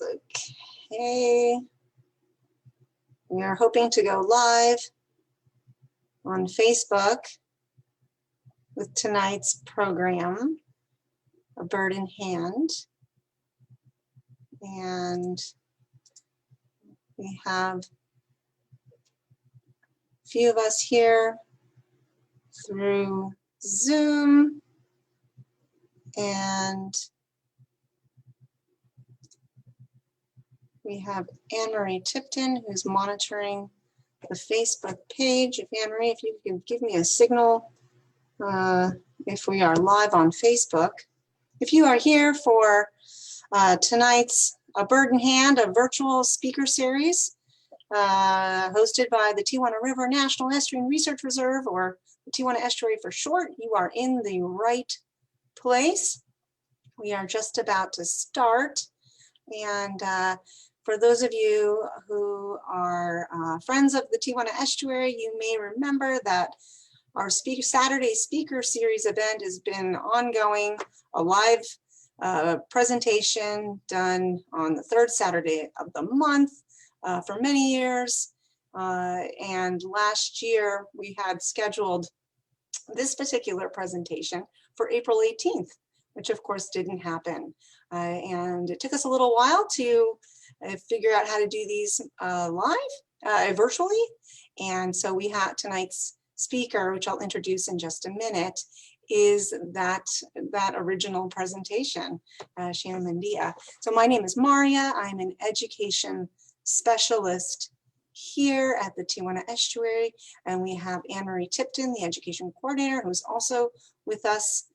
is okay. We are hoping to go live on Facebook with tonight's program, A Bird in Hand. And we have a few of us here through Zoom, and we have Anne-Marie Tipton, who's monitoring the Facebook page. If Anne-Marie, if you can give me a signal if we are live on Facebook. If you are here for tonight's A Bird in Hand, a virtual speaker series hosted by the Tijuana River National Estuarine Research Reserve, or the Tijuana Estuary for short, you are in the right place. We are just about to start. And for those of you who are friends of the Tijuana Estuary, you may remember that our Saturday Speaker Series event has been ongoing, a live presentation done on the third Saturday of the month for many years. And last year we had scheduled this particular presentation for April 18th, which of course didn't happen. And it took us a little while to figure out how to do these live, virtually. And so we had tonight's speaker, which I'll introduce in just a minute, is that original presentation, Shannon Mendia. So my name is Maria. I'm an education specialist here at the Tijuana Estuary, and we have Anne-Marie Tipton, the education coordinator, who's also with us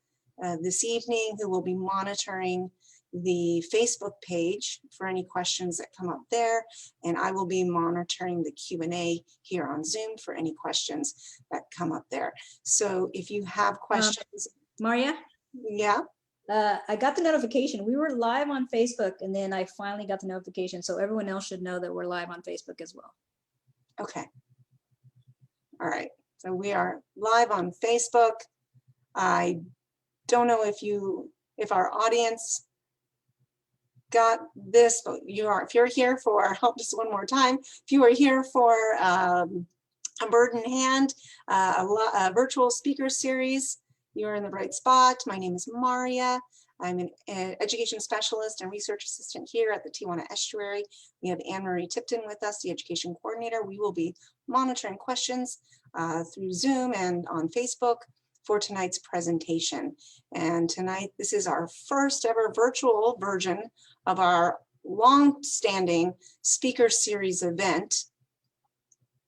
this evening, who will be monitoring the Facebook page for any questions that come up there, and I will be monitoring the Q&A here on Zoom for any questions that come up there. So if you have questions. Maria? Yeah? I got the notification. We were live on Facebook, and then I finally got the notification, so everyone else should know that we're live on Facebook as well. Okay. All right. So we are live on Facebook. I don't know if our audience got this, but if you're here for, help just one more time, if you are here for A Bird in Hand, a virtual speaker series, you're in the right spot. My name is Maria. I'm an education specialist and research assistant here at the Tijuana Estuary. We have Anne-Marie Tipton with us, the education coordinator. We will be monitoring questions through Zoom and on Facebook for tonight's presentation. And tonight, this is our first ever virtual version of our long-standing speaker series event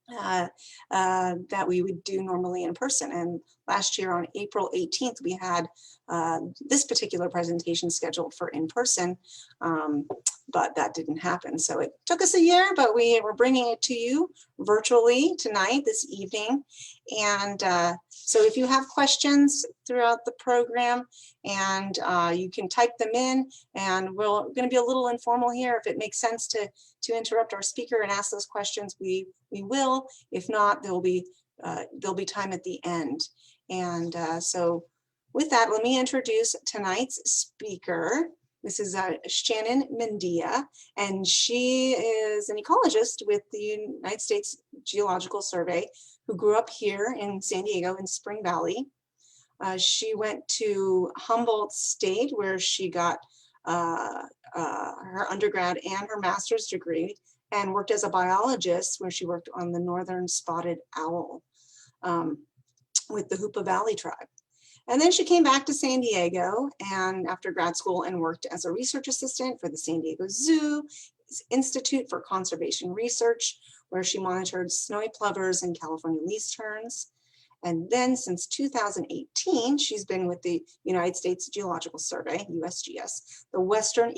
that we would do normally in person. And last year on April 18th, we had this particular presentation scheduled for in person, but that didn't happen. So it took us a year, but we were bringing it to you virtually tonight, this evening. And so if you have questions throughout the program, and you can type them in, and we're going to be a little informal here. If it makes sense to interrupt our speaker and ask those questions, we will. If not, there'll be time at the end. And so with that, let me introduce tonight's speaker. This is Shannon Mendia, and she is an ecologist with the United States Geological Survey, who grew up here in San Diego in Spring Valley. She went to Humboldt State, where she got her undergrad and her master's degree, and worked as a biologist, where she worked on the northern spotted owl with the Hoopa Valley tribe. And then she came back to San Diego and after grad school and worked as a research assistant for the San Diego Zoo Institute for Conservation Research, where she monitored snowy plovers and California least terns. And then since 2018, she's been with the United States Geological Survey, USGS, the Western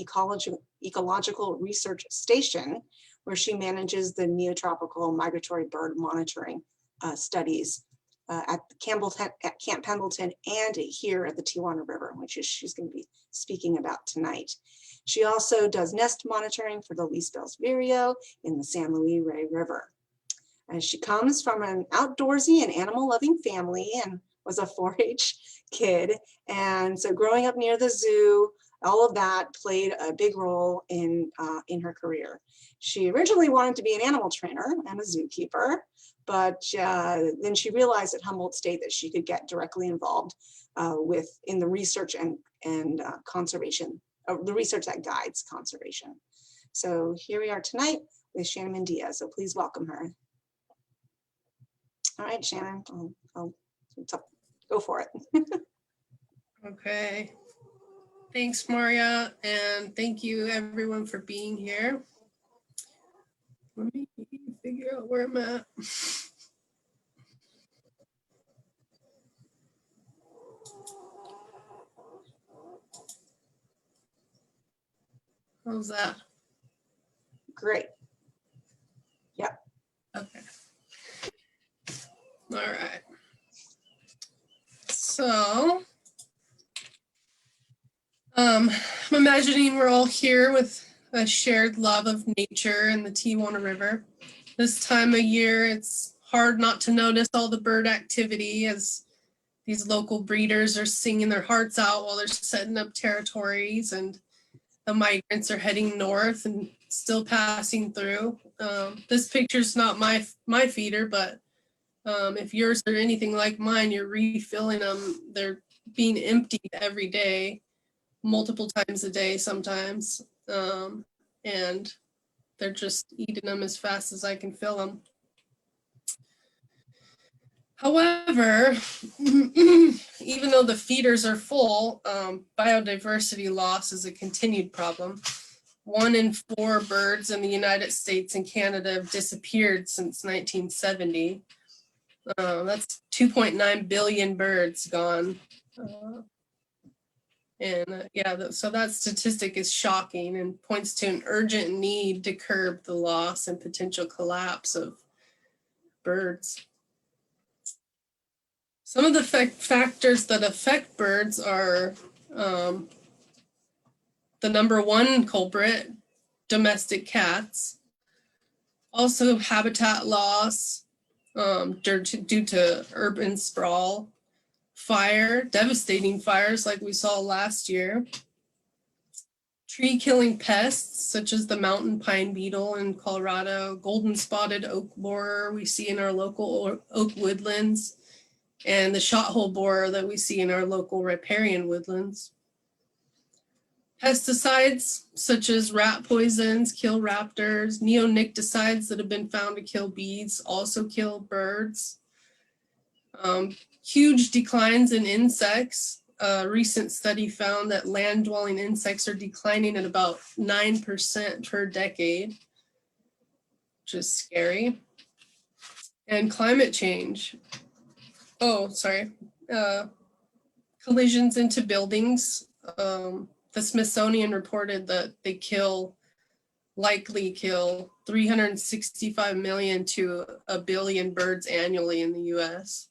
Ecological Research Station, where she manages the neotropical migratory bird monitoring studies at Camp Pendleton and here at the Tijuana River, which is she's going to be speaking about tonight. She also does nest monitoring for the least bell's vireo in the San Luis Rey River. And she comes from an outdoorsy and animal-loving family and was a 4-H kid. And so growing up near the zoo, all of that played a big role in her career. She originally wanted to be an animal trainer and a zookeeper, but then she realized at Humboldt State that she could get directly involved in the research and conservation, the research that guides conservation. So here we are tonight with Shannon Mendia, so please welcome her. All right, Shannon, I'll go for it. Okay. Thanks, Maria, and thank you everyone for being here. Let me figure out where I'm at. How's that? Great. Yep. Okay. All right. So, I'm imagining we're all here with a shared love of nature and the Tijuana River. This time of year, it's hard not to notice all the bird activity as these local breeders are singing their hearts out while they're setting up territories, and the migrants are heading north and still passing through. This picture's not my feeder, but if yours are anything like mine, you're refilling them. They're being emptied every day, multiple times a day sometimes, and they're just eating them as fast as I can fill them. However, even though the feeders are full, biodiversity loss is a continued problem. 1 in 4 birds in the United States and Canada have disappeared since 1970. That's 2.9 billion birds gone. So that statistic is shocking and points to an urgent need to curb the loss and potential collapse of birds. Some of the factors that affect birds are the #1 culprit, domestic cats. Also habitat loss due to urban sprawl, devastating fires like we saw last year, tree killing pests such as the mountain pine beetle in Colorado, golden spotted oak borer we see in our local oak woodlands, and the shot-hole borer that we see in our local riparian woodlands. Pesticides such as rat poisons kill raptors. Neonicotinoids that have been found to kill bees also kill birds. Huge declines in insects. A recent study found that land-dwelling insects are declining at about 9% per decade, which is scary. And climate change. Collisions into buildings. The Smithsonian reported that they likely kill 365 million to 1 billion birds annually in the US.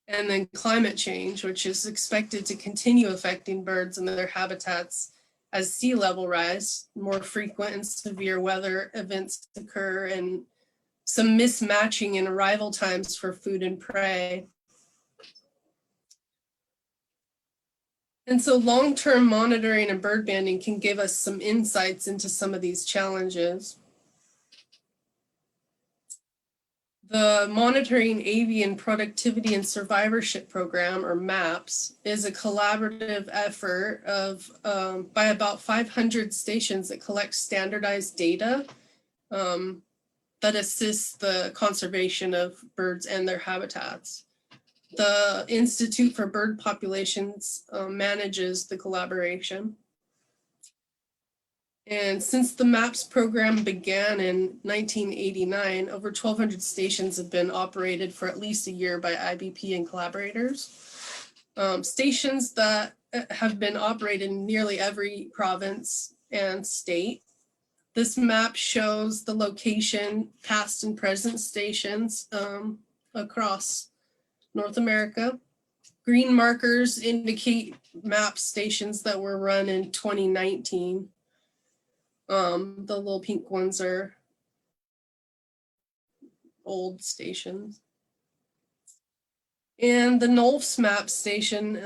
And then climate change, which is expected to continue affecting birds and their habitats as sea level rise, more frequent and severe weather events occur, and some mismatching in arrival times for food and prey. And so long-term monitoring and bird banding can give us some insights into some of these challenges. The Monitoring Avian Productivity and Survivorship Program, or MAPS, is a collaborative effort by about 500 stations that collect standardized data that assists the conservation of birds and their habitats. The Institute for Bird Populations manages the collaboration. And since the MAPS program began in 1989, over 1,200 stations have been operated for at least a year by IBP and collaborators. Stations that have been operated in nearly every province and state. This map shows the location, past and present stations across North America. Green markers indicate map stations that were run in 2019. The little pink ones are old stations. And the NOLF's map station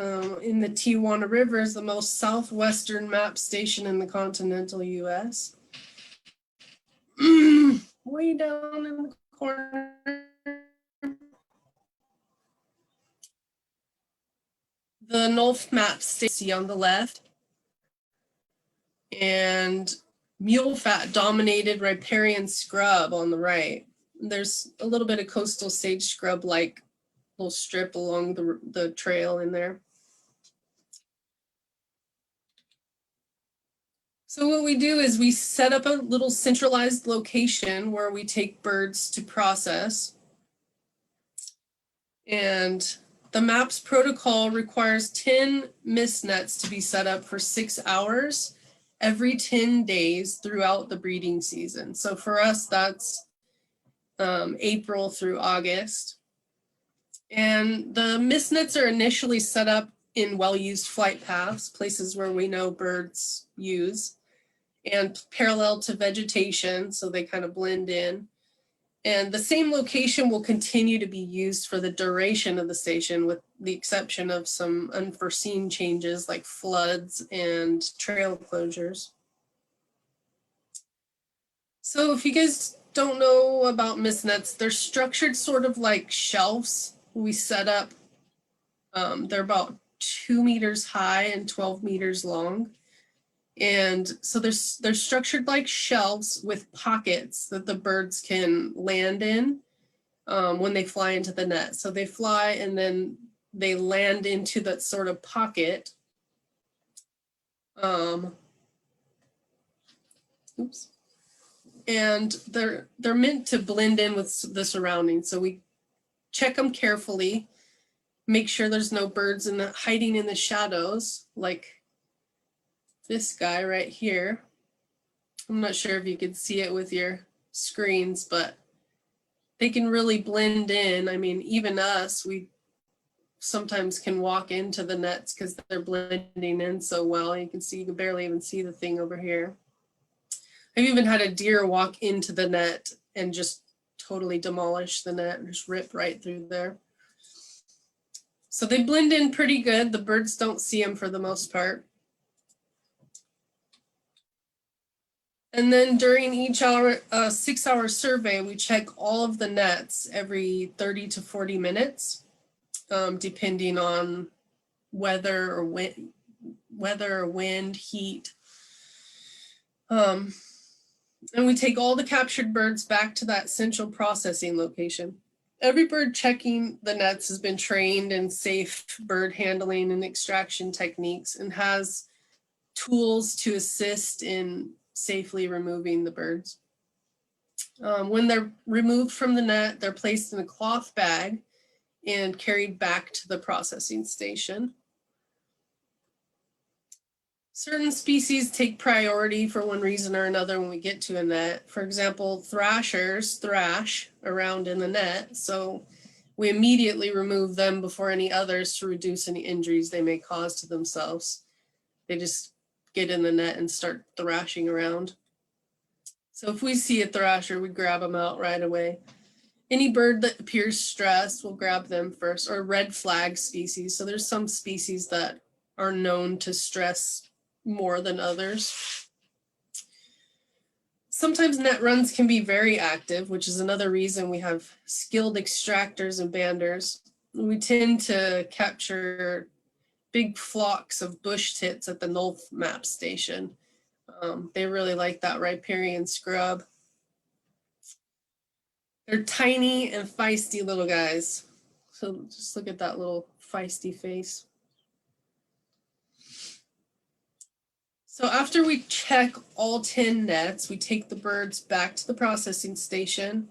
in the Tijuana River is the most southwestern map station in the continental US. Way down in the corner. The NOLF map station on the left. And mule fat dominated riparian scrub on the right. There's a little bit of coastal sage scrub like little strip along the trail in there. So what we do is we set up a little centralized location where we take birds to process. And the MAPS protocol requires 10 mist nets to be set up for 6 hours every 10 days throughout the breeding season. So for us, that's April through August. And the mist nets are initially set up in well-used flight paths, places where we know birds use, and parallel to vegetation, so they kind of blend in. And the same location will continue to be used for the duration of the station, with the exception of some unforeseen changes like floods and trail closures. So if you guys don't know about mist nets, they're structured sort of like shelves. We set up, they're about 2 meters high and 12 meters long. And so they're structured like shelves with pockets that the birds can land in when they fly into the net. So they fly and then they land into that sort of pocket. Oops. And they're meant to blend in with the surroundings. So we check them carefully, make sure there's no birds hiding in the shadows, like this guy right here. I'm not sure if you can see it with your screens, but they can really blend in. I mean, even us, we sometimes can walk into the nets because they're blending in so well. You can barely even see the thing over here. I've even had a deer walk into the net and just totally demolish the net and just rip right through there. So they blend in pretty good. The birds don't see them for the most part. And then during each 6-hour survey, we check all of the nets every 30 to 40 minutes, depending on weather or wind, heat. And we take all the captured birds back to that central processing location. Every bird checking the nets has been trained in safe bird handling and extraction techniques and has tools to assist in safely removing the birds. When they're removed from the net, they're placed in a cloth bag and carried back to the processing station. Certain species take priority for one reason or another when we get to a net. For example, thrashers thrash around in the net, so we immediately remove them before any others to reduce any injuries they may cause to themselves. They just get in the net and start thrashing around. So if we see a thrasher, we grab them out right away. Any bird that appears stressed, we'll grab them first, or red flag species. So there's some species that are known to stress more than others. Sometimes net runs can be very active, which is another reason we have skilled extractors and banders. We tend to capture big flocks of bush tits at the NOLF map station. They really like that riparian scrub. They're tiny and feisty little guys. So just look at that little feisty face. So after we check all 10 nets, we take the birds back to the processing station,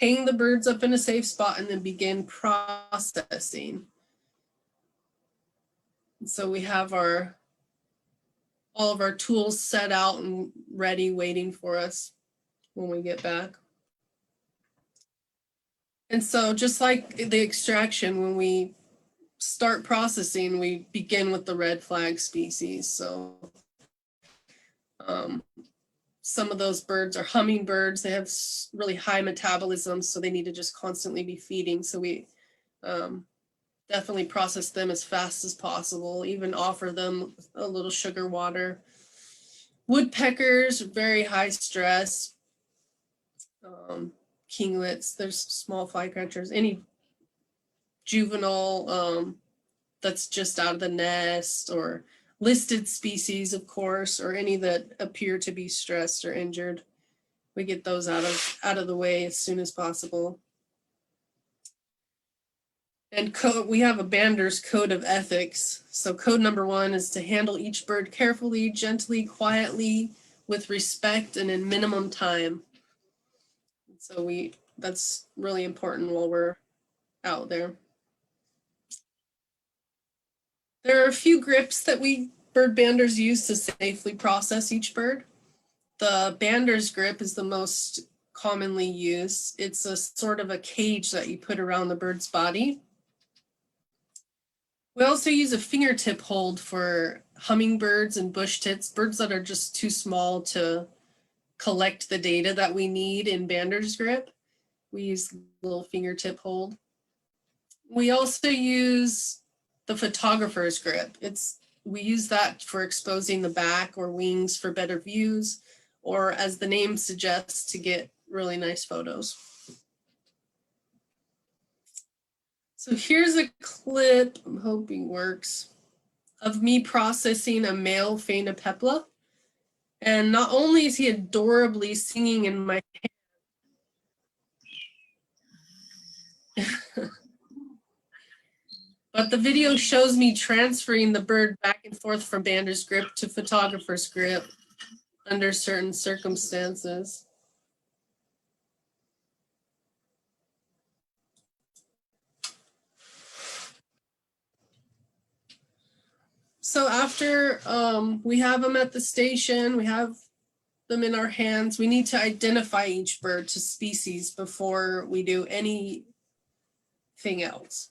hang the birds up in a safe spot, and then begin processing. So we have all of our tools set out and ready, waiting for us when we get back. And so just like the extraction, when we start processing, we begin with the red flag species. So some of those birds are hummingbirds. They have really high metabolism, so they need to just constantly be feeding. So they definitely process them as fast as possible, even offer them a little sugar water. Woodpeckers, very high stress. Kinglets, there's small flycatchers, any juvenile that's just out of the nest, or listed species, of course, or any that appear to be stressed or injured. We get those out of the way as soon as possible. And we have a bander's code of ethics. So code number 1 is to handle each bird carefully, gently, quietly, with respect, and in minimum time. So that's really important while we're out there. There are a few grips that we bird banders use to safely process each bird. The bander's grip is the most commonly used. It's a sort of a cage that you put around the bird's body. We also use a fingertip hold for hummingbirds and bush tits, birds that are just too small to collect the data that we need in bander's grip. We use little fingertip hold. We also use the photographer's grip. We use that for exposing the back or wings for better views, or as the name suggests, to get really nice photos. So here's a clip, I'm hoping works, of me processing a male phainopepla. And not only is he adorably singing in my hand, but the video shows me transferring the bird back and forth from bander's grip to photographer's grip under certain circumstances. So after we have them at the station, we have them in our hands, we need to identify each bird to species before we do anything else.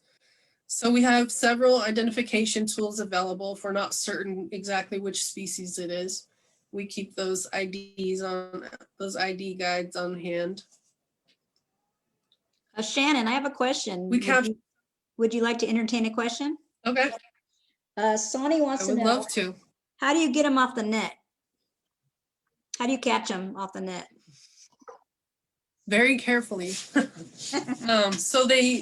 So we have several identification tools available if we're not certain exactly which species it is. We keep those those ID guides on hand. Shannon, I have a question. Would you like to entertain a question? Okay. Sonny wants to know. I would love to. How do you get them off the net? How do you catch them off the net? Very carefully. So they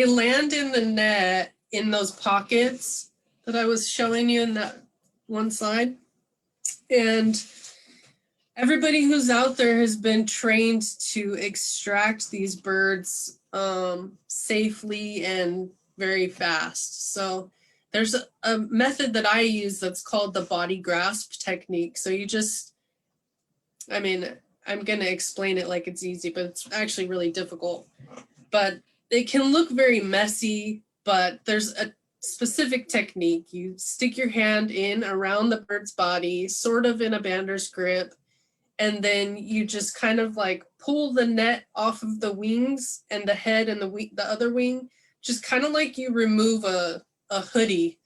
land in the net in those pockets that I was showing you in that one slide. And everybody who's out there has been trained to extract these birds safely and very fast. So there's a method that I use that's called the body grasp technique. So you just, I'm going to explain it like it's easy, but it's actually really difficult. But it can look very messy, but there's a specific technique. You stick your hand in around the bird's body, sort of in a bander's grip, and then you just kind of like pull the net off of the wings and the head and the other wing, just kind of like you remove a hoodie,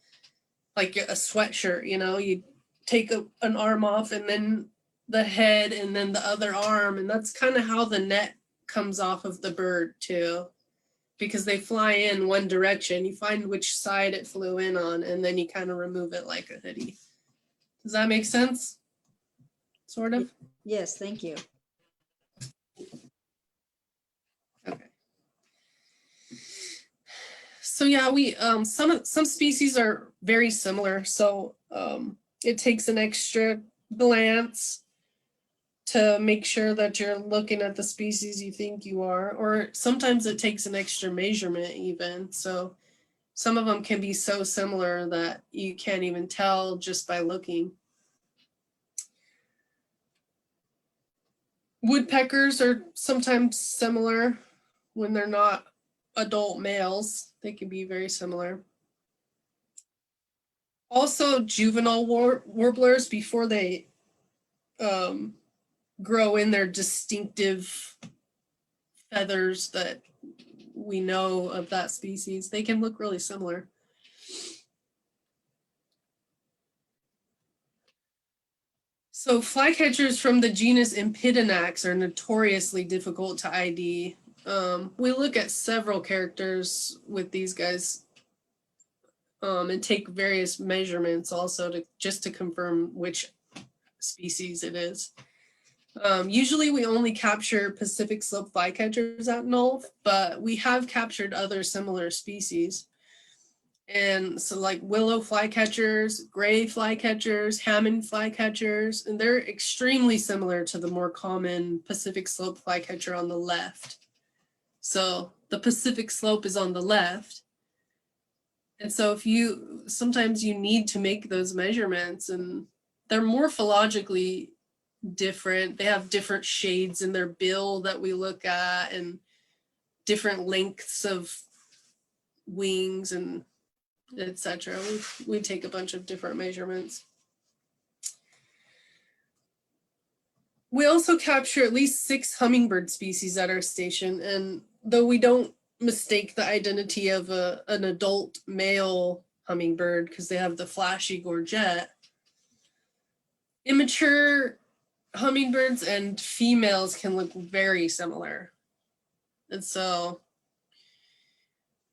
like a sweatshirt, you know, you take an arm off and then the head and then the other arm, and that's kind of how the net comes off of the bird too, because they fly in one direction. You find which side it flew in on, and then you kind of remove it like a hoodie. Does that make sense? Sort of? Yes, thank you. Okay. So yeah, we some species are very similar. So it takes an extra glance to make sure that you're looking at the species you think you are, or sometimes it takes an extra measurement even. So some of them can be so similar that you can't even tell just by looking. Woodpeckers are sometimes similar when they're not adult males. They can be very similar. Also, juvenile warblers, before they grow in their distinctive feathers that we know of that species, they can look really similar. So flycatchers from the genus Empidonax are notoriously difficult to ID. We look at several characters with these guys and take various measurements also to confirm which species it is. Usually we only capture Pacific slope flycatchers at NOLF, but we have captured other similar species. And so like willow flycatchers, gray flycatchers, Hammond flycatchers, and they're extremely similar to the more common Pacific slope flycatcher on the left. So the Pacific slope is on the left. And so sometimes you need to make those measurements, and they're morphologically different. They have different shades in their bill that we look at, and different lengths of wings and etc. We take a bunch of different measurements. We also capture at least 6 hummingbird species at our station, and though we don't mistake the identity of an adult male hummingbird because they have the flashy gorget, immature hummingbirds and females can look very similar. And so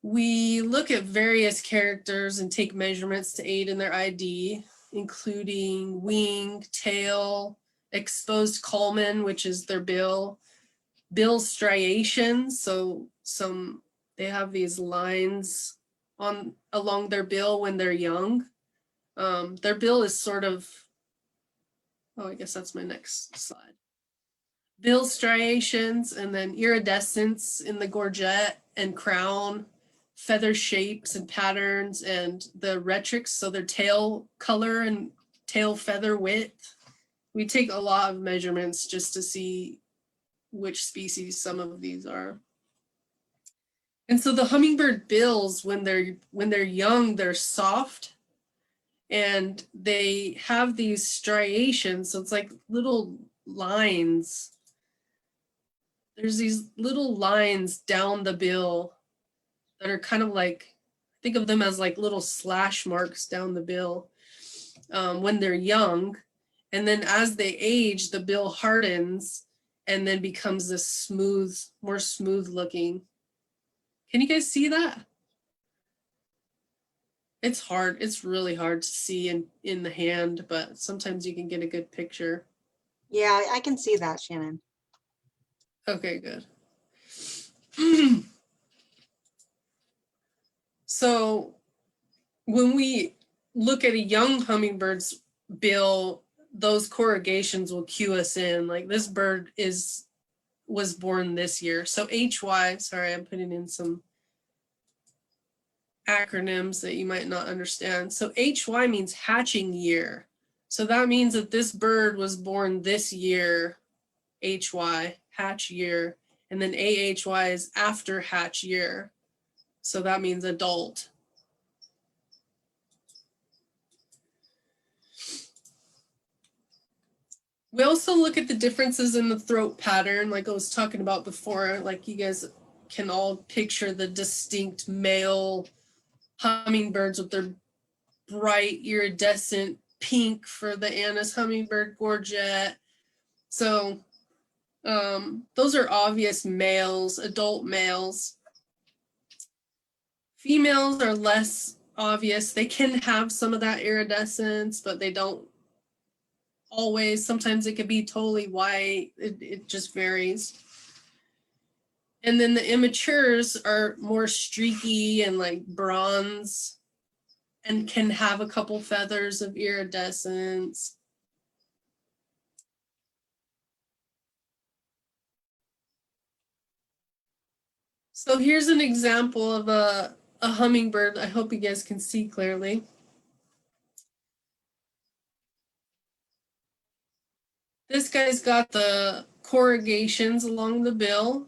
we look at various characters and take measurements to aid in their ID, including wing, tail, exposed culmen, which is their bill striations. So they have these lines along their bill when they're young. Their bill is sort of, I guess that's my next slide. Bill striations, and then iridescence in the gorget and crown, feather shapes and patterns, and the retrix, so their tail color and tail feather width. We take a lot of measurements just to see which species some of these are. And so the hummingbird bills, when they're young, they're soft, and they have these striations. So it's like little lines. There's these little lines down the bill that are kind of like, think of them as like little slash marks down the bill when they're young. And then as they age, the bill hardens and then becomes this smooth, more smooth looking. Can you guys see that? It's hard. It's really hard to see in the hand, but sometimes you can get a good picture. Yeah, I can see that, Shannon. Okay, good. So when we look at a young hummingbird's bill, those corrugations will cue us in, like this bird was born this year. So HY, sorry, I'm putting in some acronyms that you might not understand. So HY means hatching year. So that means that this bird was born this year, HY, hatch year, and then AHY is after hatch year. So that means adult. We also look at the differences in the throat pattern, like I was talking about before, like you guys can all picture the distinct male hummingbirds with their bright iridescent pink for the Anna's hummingbird gorget. So those are obvious males, adult males. Females are less obvious. They can have some of that iridescence, but they don't always. Sometimes it could be totally white. It just varies. And then the immatures are more streaky and like bronze and can have a couple feathers of iridescence. So here's an example of a hummingbird. I hope you guys can see clearly. This guy's got the corrugations along the bill.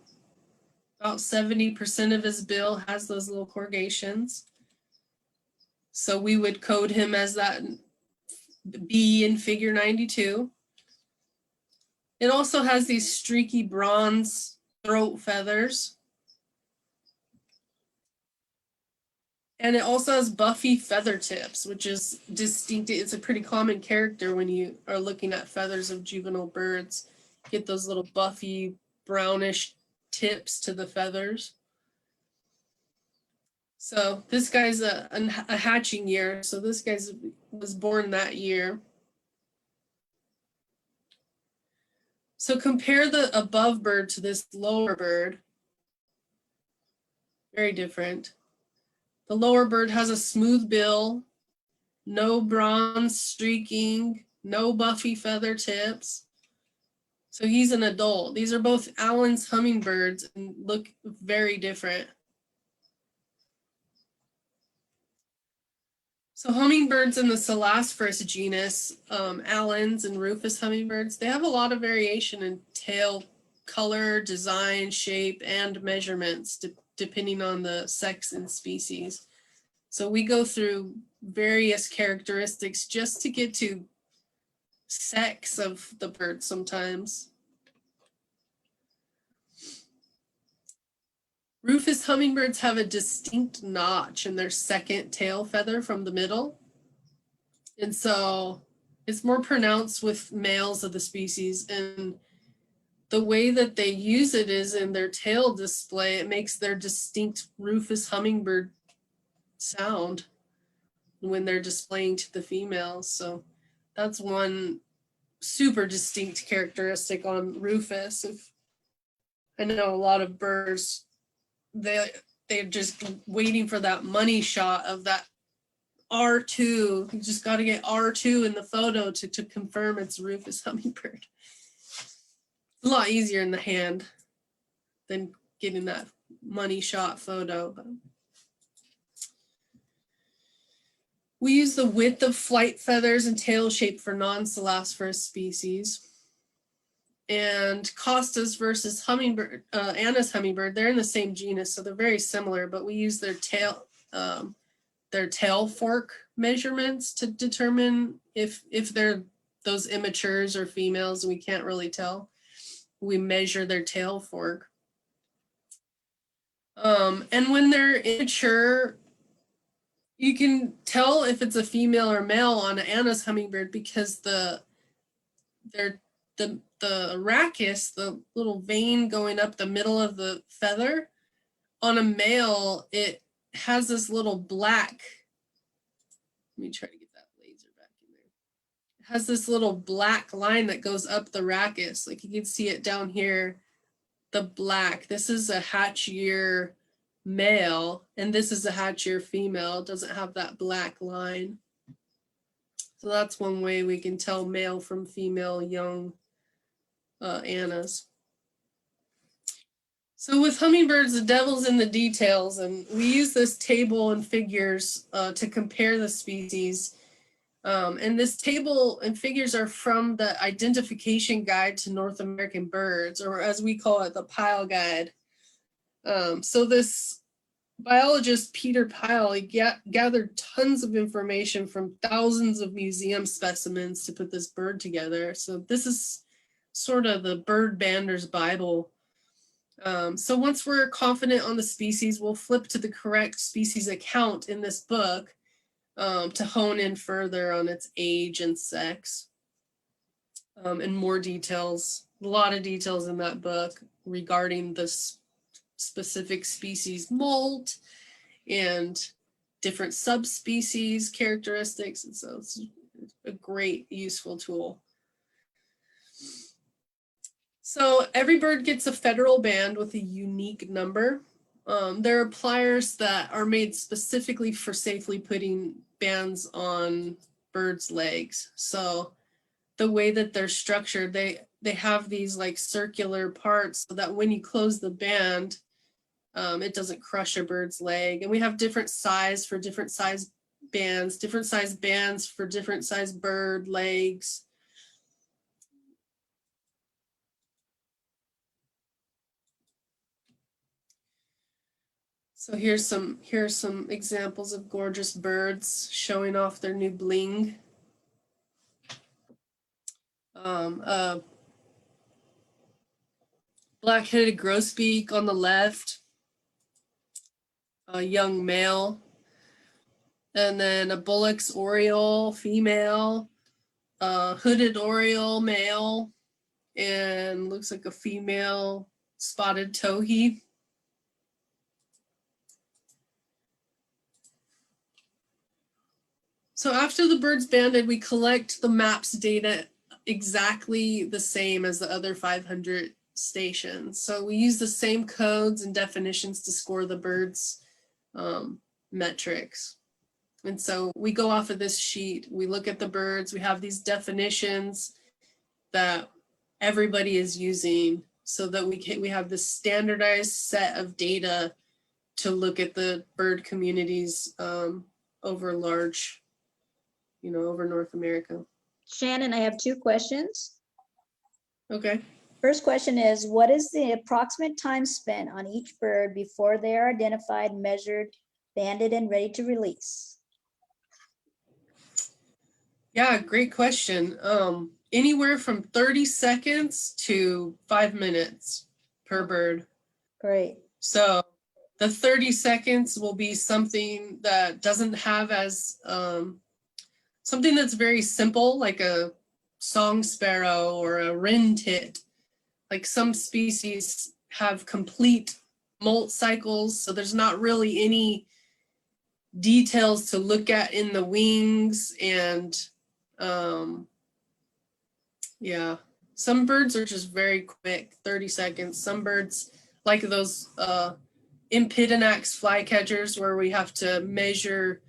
About 70% of his bill has those little corrugations. So we would code him as that B in figure 92. It also has these streaky bronze throat feathers. And it also has buffy feather tips, which is distinct. It's a pretty common character when you are looking at feathers of juvenile birds. Get those little buffy brownish tips to the feathers. So this guy's a hatching year. So this guy was born that year. So compare the above bird to this lower bird. Very different. The lower bird has a smooth bill, no bronze streaking, no buffy feather tips. So he's an adult. These are both Allen's hummingbirds and look very different. So hummingbirds in the Selasphorus genus, Allen's and Rufous hummingbirds, they have a lot of variation in tail color, design, shape, and measurements depending on the sex and species. So we go through various characteristics just to get to sex of the bird sometimes. Rufous hummingbirds have a distinct notch in their second tail feather from the middle. And so it's more pronounced with males of the species. And the way that they use it is in their tail display. It makes their distinct rufous hummingbird sound when they're displaying to the females. So that's one super distinct characteristic on rufous. I know a lot of birds, they're just waiting for that money shot of that R2. You just got to get R2 in the photo to confirm it's rufous hummingbird. It's a lot easier in the hand than getting that money shot photo. We use the width of flight feathers and tail shape for non-Selasphorus species. And Costa's versus hummingbird, Anna's hummingbird, they're in the same genus, so they're very similar, but we use their tail fork measurements to determine if they're those immatures or females. We can't really tell. We measure their tail fork. And when they're immature, you can tell if it's a female or male on an Anna's hummingbird because the rachis, the little vein going up the middle of the feather, on a male, it has this little black, let me try to get that laser back in there. It has this little black line that goes up the rachis. Like you can see it down here, the black. This is a hatch year male, and this is a hatch year female. It doesn't have that black line. So that's one way we can tell male from female young Annas. So with hummingbirds, the devil's in the details, and we use this table and figures to compare the species. And this table and figures are from the Identification Guide to North American Birds, or as we call it, the Pyle Guide. So this biologist, Peter Pyle, he gathered tons of information from thousands of museum specimens to put this bird together. So this is sort of the bird bander's Bible. So once we're confident on the species, we'll flip to the correct species account in this book to hone in further on its age and sex. And more details, a lot of details in that book regarding this specific species molt and different subspecies characteristics. And so it's a great, useful tool. So every bird gets a federal band with a unique number. There are pliers that are made specifically for safely putting bands on birds' legs. So the way that they're structured, they have these like circular parts so that when you close the band, it doesn't crush a bird's leg. And we have different size for different size bands for different size bird legs. So here's some examples of gorgeous birds showing off their new bling. Black-headed grosbeak on the left, a young male, and then a Bullock's oriole female, hooded oriole male, and looks like a female spotted towhee. So after the bird's banded, we collect the MAPS data exactly the same as the other 500 stations. So we use the same codes and definitions to score the birds' metrics. And so we go off of this sheet, we look at the birds, we have these definitions that everybody is using so that we have this standardized set of data to look at the bird communities over large, over North America. Shannon, I have 2 questions. Okay. First question is, what is the approximate time spent on each bird before they are identified, measured, banded, and ready to release? Yeah, great question. Anywhere from 30 seconds to 5 minutes per bird. Great. So the 30 seconds will be something that doesn't have as, something that's very simple, like a song sparrow or a wren tit. Like some species have complete molt cycles, so there's not really any details to look at in the wings. And yeah, some birds are just very quick, 30 seconds. Some birds, like those Empidonax Flycatchers, where we have to measure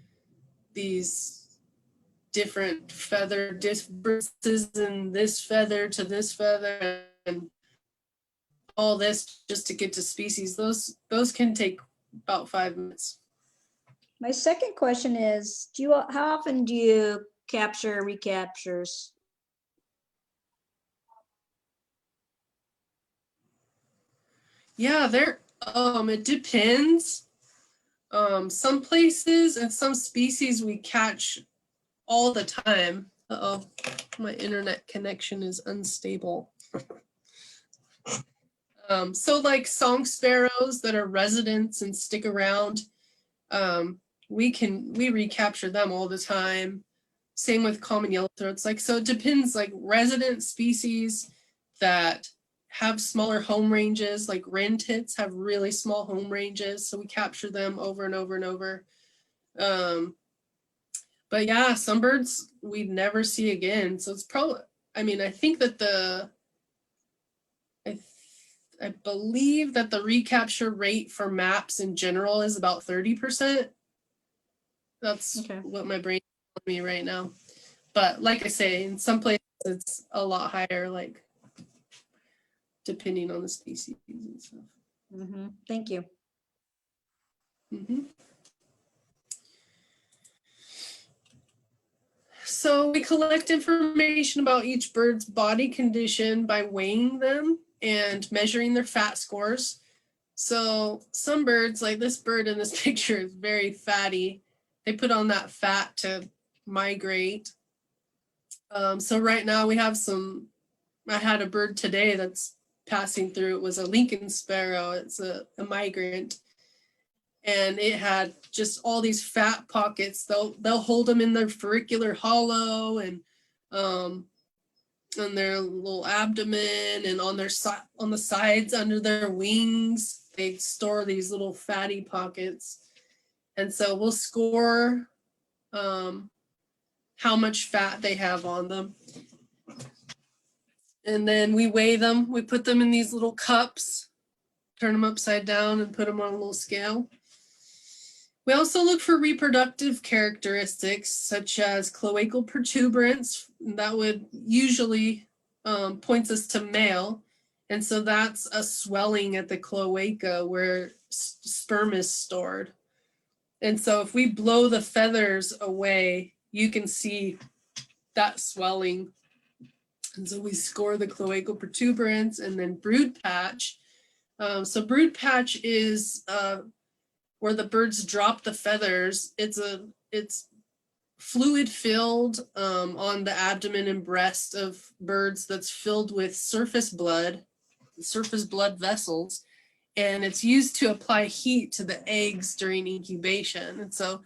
these different feather differences in this feather to this feather and all this just to get to species. Those can take about 5 minutes. My second question is, how often do you capture recaptures? Yeah, it depends. Some places and some species we catch all the time. Uh-oh, my internet connection is unstable. So like song sparrows that are residents and stick around, we recapture them all the time. Same with common yellowthroats. So it depends, like resident species that have smaller home ranges, like wren tits have really small home ranges, so we capture them over and over and over. But yeah, some birds we'd never see again. So it's probably, I think that I believe that the recapture rate for MAPS in general is about 30%. That's okay. What my brain is telling me right now. But like I say, in some places it's a lot higher, like depending on the species and stuff. Mm-hmm. Thank you. Mm-hmm. So we collect information about each bird's body condition by weighing them and measuring their fat scores. So some birds, like this bird in this picture, is very fatty. They put on that fat to migrate. So right now we have I had a bird today that's passing through. It was a Lincoln sparrow. It's a migrant. And it had just all these fat pockets. They'll hold them in their auricular hollow and on their little abdomen and on the sides under their wings. They store these little fatty pockets. And so we'll score how much fat they have on them. And then we weigh them. We put them in these little cups, turn them upside down and put them on a little scale. We also look for reproductive characteristics such as cloacal protuberance. That would usually points us to male. And so that's a swelling at the cloaca where sperm is stored. And so if we blow the feathers away, you can see that swelling. And so we score the cloacal protuberance and then brood patch. So brood patch is where the birds drop the feathers. It's fluid filled on the abdomen and breast of birds that's filled with surface blood vessels. And it's used to apply heat to the eggs during incubation. And so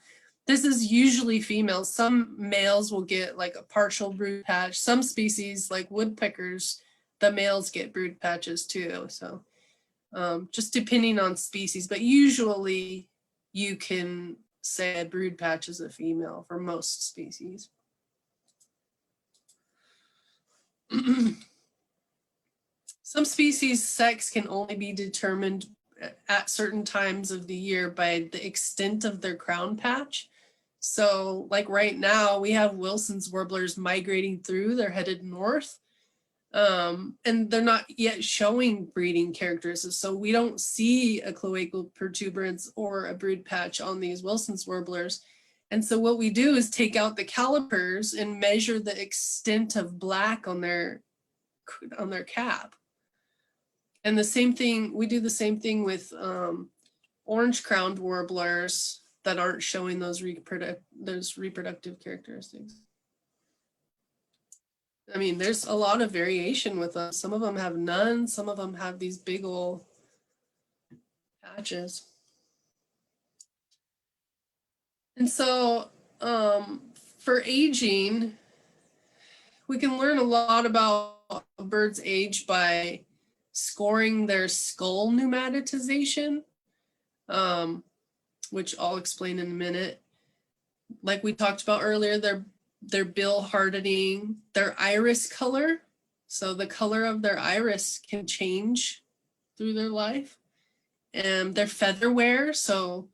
this is usually females. Some males will get like a partial brood patch. Some species like woodpeckers, the males get brood patches too. So just depending on species, but usually you can say a brood patch is a female for most species. Some species sex can only be determined at certain times of the year by the extent of their crown patch. So like right now we have Wilson's warblers migrating through, they're headed north. And they're not yet showing breeding characteristics. So we don't see a cloacal protuberance or a brood patch on these Wilson's warblers. And so what we do is take out the calipers and measure the extent of black on their cap. And the same thing, we do the same thing with orange-crowned warblers that aren't showing those reproductive characteristics. I mean, there's a lot of variation with them. Some of them have none. Some of them have these big old patches. And so for aging, we can learn a lot about a bird's age by scoring their skull pneumatization, which I'll explain in a minute. Like we talked about earlier, their bill hardening, their iris color. So the color of their iris can change through their life. And their feather wear. So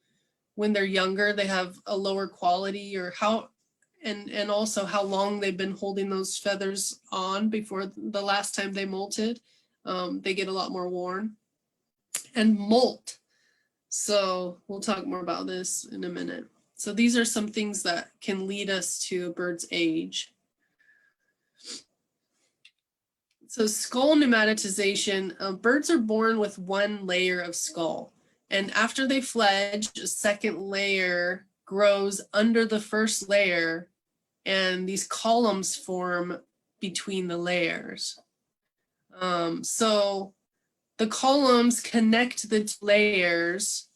when they're younger, they have a lower quality, or and also how long they've been holding those feathers on before the last time they molted. They get a lot more worn. And molt. So we'll talk more about this in a minute. So these are some things that can lead us to a bird's age. So skull pneumatization, birds are born with one layer of skull. And after they fledge, a second layer grows under the first layer, and these columns form between the layers. So the columns connect the two layers.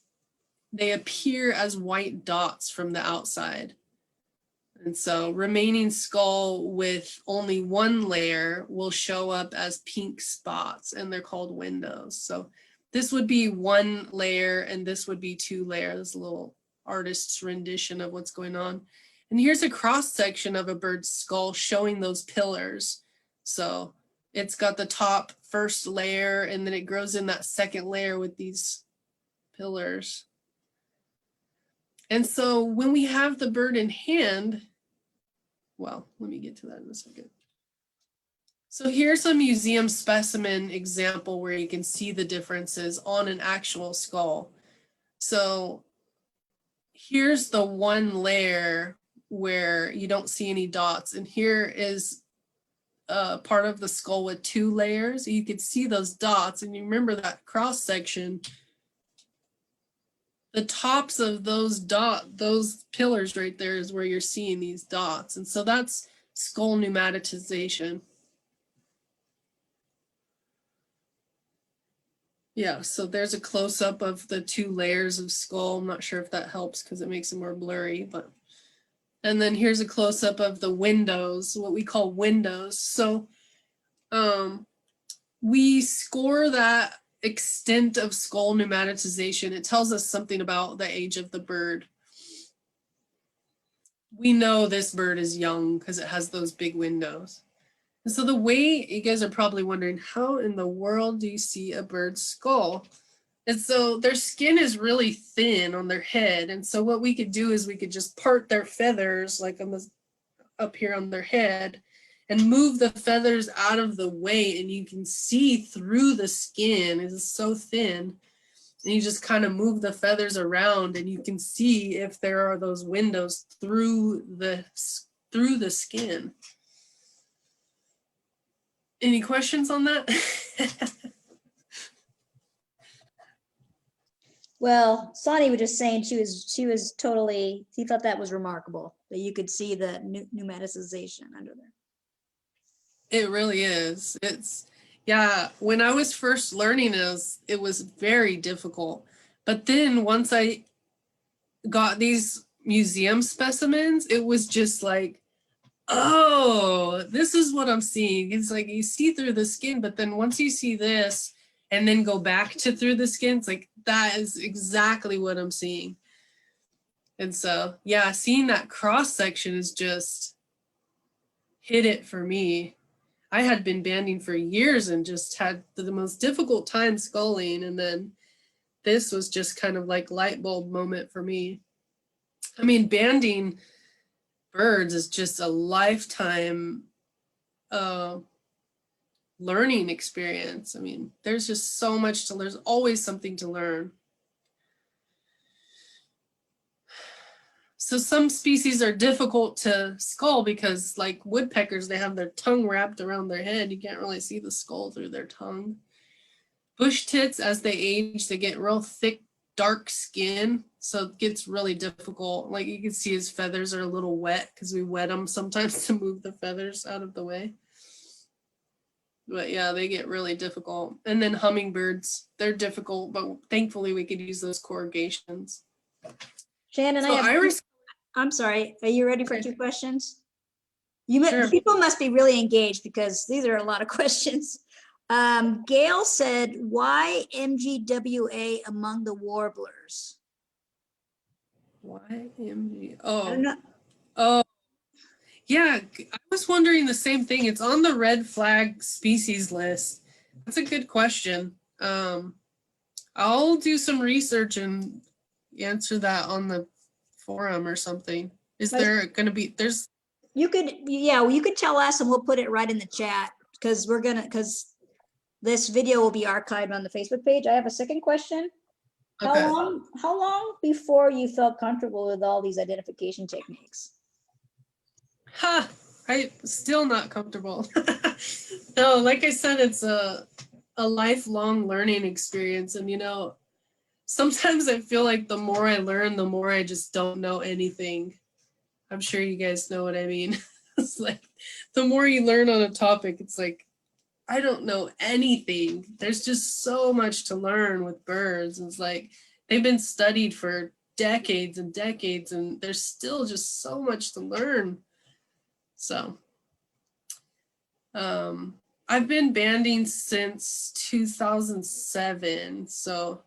They appear as white dots from the outside. And so remaining skull with only one layer will show up as pink spots, and they're called windows. So this would be one layer and this would be two layers, a little artist's rendition of what's going on. And here's a cross section of a bird's skull showing those pillars. So it's got the top first layer, and then it grows in that second layer with these pillars. And so when we have the bird in hand, well, let me get to that in a second. So here's a museum specimen example where you can see the differences on an actual skull. So here's the one layer where you don't see any dots, and here is part of the skull with two layers. You could see those dots, and you remember that cross section. The tops of those pillars right there is where you're seeing these dots. And so that's skull pneumatization. Yeah, so there's a close-up of the two layers of skull. I'm not sure if that helps because it makes it more blurry, but. And then here's a close-up of the windows, what we call windows. So we score that extent of skull pneumatization. It tells us something about the age of the bird. We know this bird is young because it has those big windows. And so the way, you guys are probably wondering, how in the world do you see a bird's skull? And so their skin is really thin on their head. And so what we could do is we could just part their feathers, like on this, up here on their head, and move the feathers out of the way, and you can see through the skin. It is so thin. And you just kind of move the feathers around, and you can see if there are those windows through the skin. Any questions on that? Well, Sonny was just saying she was totally, he thought that was remarkable that you could see the pneumatization under there. It really is. Yeah, when I was first learning this, it was very difficult. But then once I got these museum specimens, it was just like, oh, this is what I'm seeing. It's like you see through the skin, but then once you see this, and then go back to through the skin. It's like, that is exactly what I'm seeing. And so, yeah, seeing that cross section is just hit it for me. I had been banding for years and just had the most difficult time sculling. And then this was just kind of like light bulb moment for me. I mean, banding birds is just a lifetime learning experience. I mean, there's just so much to, there's always something to learn. So some species are difficult to skull because, like woodpeckers, they have their tongue wrapped around their head. You can't really see the skull through their tongue. Bush tits, as they age, they get real thick, dark skin. So it gets really difficult. Like you can see his feathers are a little wet because we wet them sometimes to move the feathers out of the way. But yeah, they get really difficult. And then hummingbirds, they're difficult, but thankfully we could use those corrugations. Shannon, So I'm sorry. Are you ready for Okay. 2 questions? Sure. People must be really engaged because these are a lot of questions. Gail said, why MGWA among the warblers? YMG. I don't know. Oh, yeah. I was wondering the same thing. It's on the red flag species list. That's a good question. I'll do some research and answer that on the forum or something. Is there going to be, You could tell us and we'll put it right in the chat because because this video will be archived on the Facebook page. I have a second question. okay. How long before you felt comfortable with all these identification techniques? I'm still not comfortable. No, like I said, it's a lifelong learning experience. And, you know, sometimes I feel like the more I learn, the more I just don't know anything. I'm sure you guys know what I mean. It's like the more you learn on a topic, it's like, I don't know anything. There's just so much to learn with birds. It's like they've been studied for decades and decades, and there's still just so much to learn. So I've been banding since 2007, so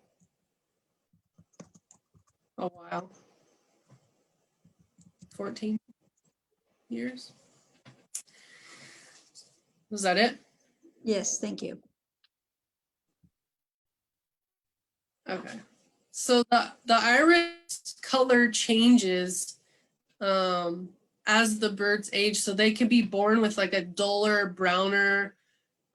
a while. 14 years. Was that it? Yes, thank you. Okay. So the iris color changes as the birds age. So they can be born with like a duller, browner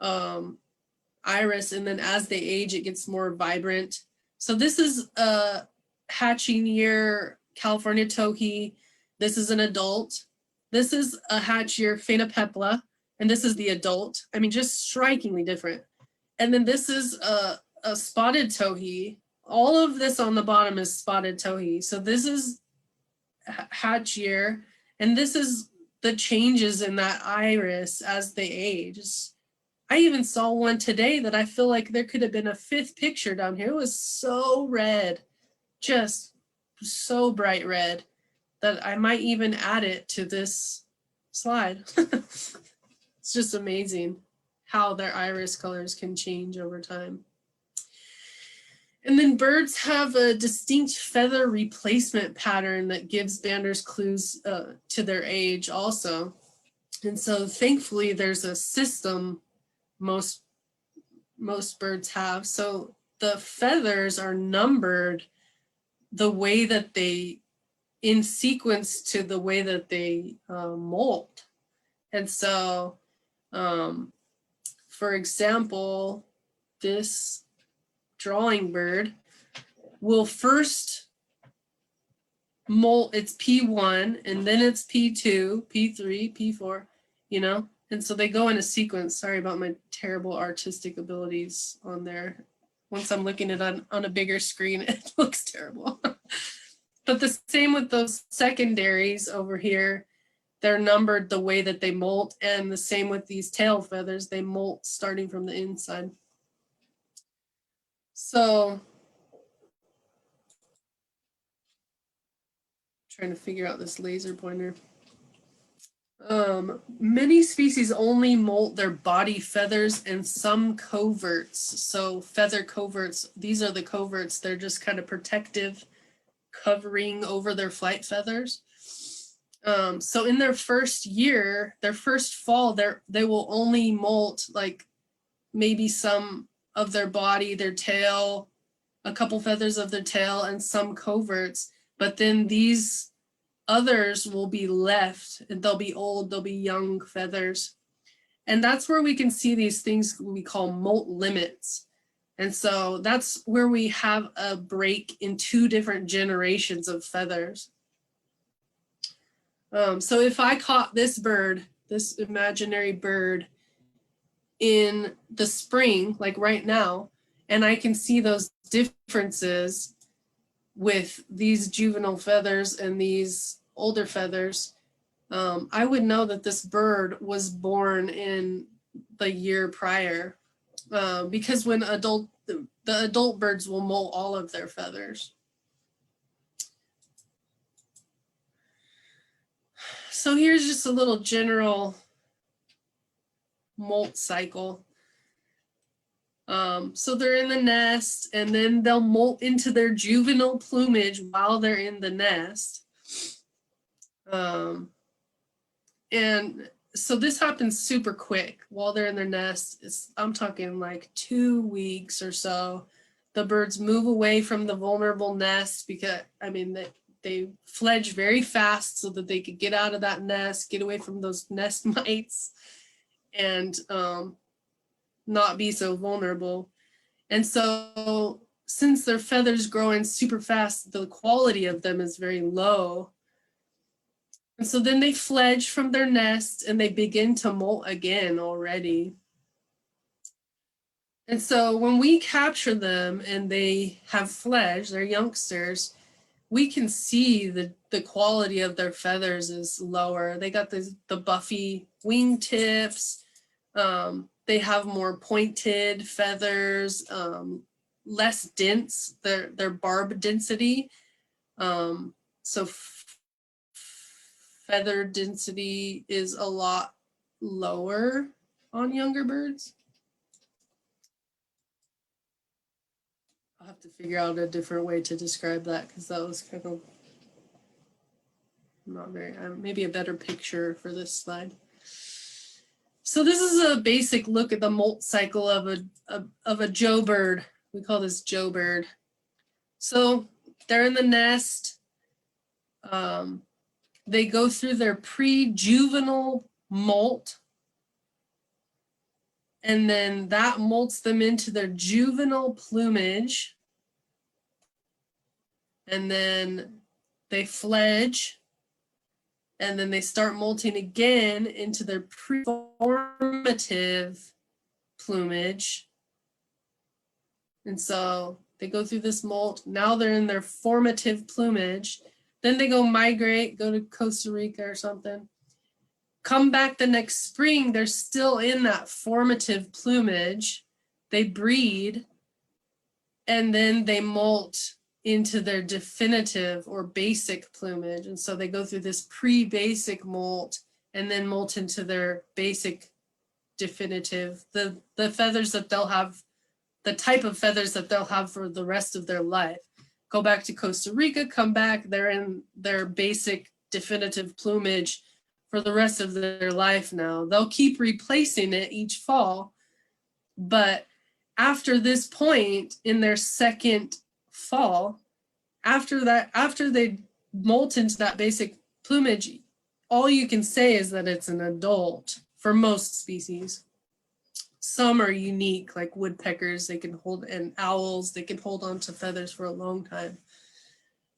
iris, and then as they age, it gets more vibrant. So this is a hatching year California towhee. This is an adult. This is a hatch year phainopepla, and this is the adult. I mean, just strikingly different. And then this is a spotted towhee. All of this on the bottom is spotted towhee. So this is hatch year, and this is the changes in that iris as they age. I even saw one today that I feel like there could have been a 5th picture down here. It was so red, just so bright red, that I might even add it to this slide. It's just amazing how their iris colors can change over time. And then birds have a distinct feather replacement pattern that gives banders clues to their age also. And so thankfully there's a system most birds have. So the feathers are numbered the way that they, in sequence to the way that they molt. And so, for example, this drawing bird will first molt, it's P1, and then it's P2, P3, P4, you know? And so they go in a sequence. Sorry about my terrible artistic abilities on there. Once I'm looking at it on a bigger screen, it looks terrible. But the same with those secondaries over here. They're numbered the way that they molt, and the same with these tail feathers. They molt starting from the inside. So, trying to figure out this laser pointer. Many species only molt their body feathers and some coverts. So feather coverts, these are the coverts. They're just kind of protective covering over their flight feathers. So in their first year, their first fall, they will only molt like maybe some of their body, their tail, a couple feathers of their tail, and some coverts. But then these others will be left, and they'll be old, they'll be young feathers. And that's where we can see these things we call molt limits. And so that's where we have a break in 2 different generations of feathers. So if I caught this bird, this imaginary bird, in the spring, like right now, and I can see those differences with these juvenile feathers and these older feathers, I would know that this bird was born in the year prior, because when the adult birds will molt all of their feathers. So here's just a little general molt cycle. So they're in the nest, and then they'll molt into their juvenile plumage while they're in the nest. And so this happens super quick while they're in their nest. I'm talking like 2 weeks or so. The birds move away from the vulnerable nest because, I mean, they fledge very fast so that they could get out of that nest, get away from those nest mites, and not be so vulnerable. And so since their feathers grow in super fast, the quality of them is very low. And so then they fledge from their nest and they begin to molt again already. And so when we capture them and they have fledged, they're youngsters, we can see the quality of their feathers is lower. They got the buffy wingtips. They have more pointed feathers, less dense, their barb density. So feather density is a lot lower on younger birds. I'll have to figure out a different way to describe that because that was kind of not very, maybe a better picture for this slide. So this is a basic look at the molt cycle of a Joe bird. We call this Joe bird. So they're in the nest. They go through their pre-juvenile molt, and then that molts them into their juvenile plumage. And then they fledge, and then they start molting again into their pre-formative plumage. And so they go through this molt. Now they're in their formative plumage. Then they go migrate, go to Costa Rica or something. Come back the next spring, they're still in that formative plumage. They breed, and then they molt into their definitive or basic plumage. And so they go through this pre-basic molt and then molt into their basic definitive. The feathers that they'll have, the type of feathers that they'll have for the rest of their life. Go back to Costa Rica, come back, they're in their basic definitive plumage for the rest of their life now. They'll keep replacing it each fall, but after this point in their second fall, after they molt into that basic plumage, all you can say is that it's an adult for most species. Some are unique, like woodpeckers, they can hold, and owls, they can hold on to feathers for a long time.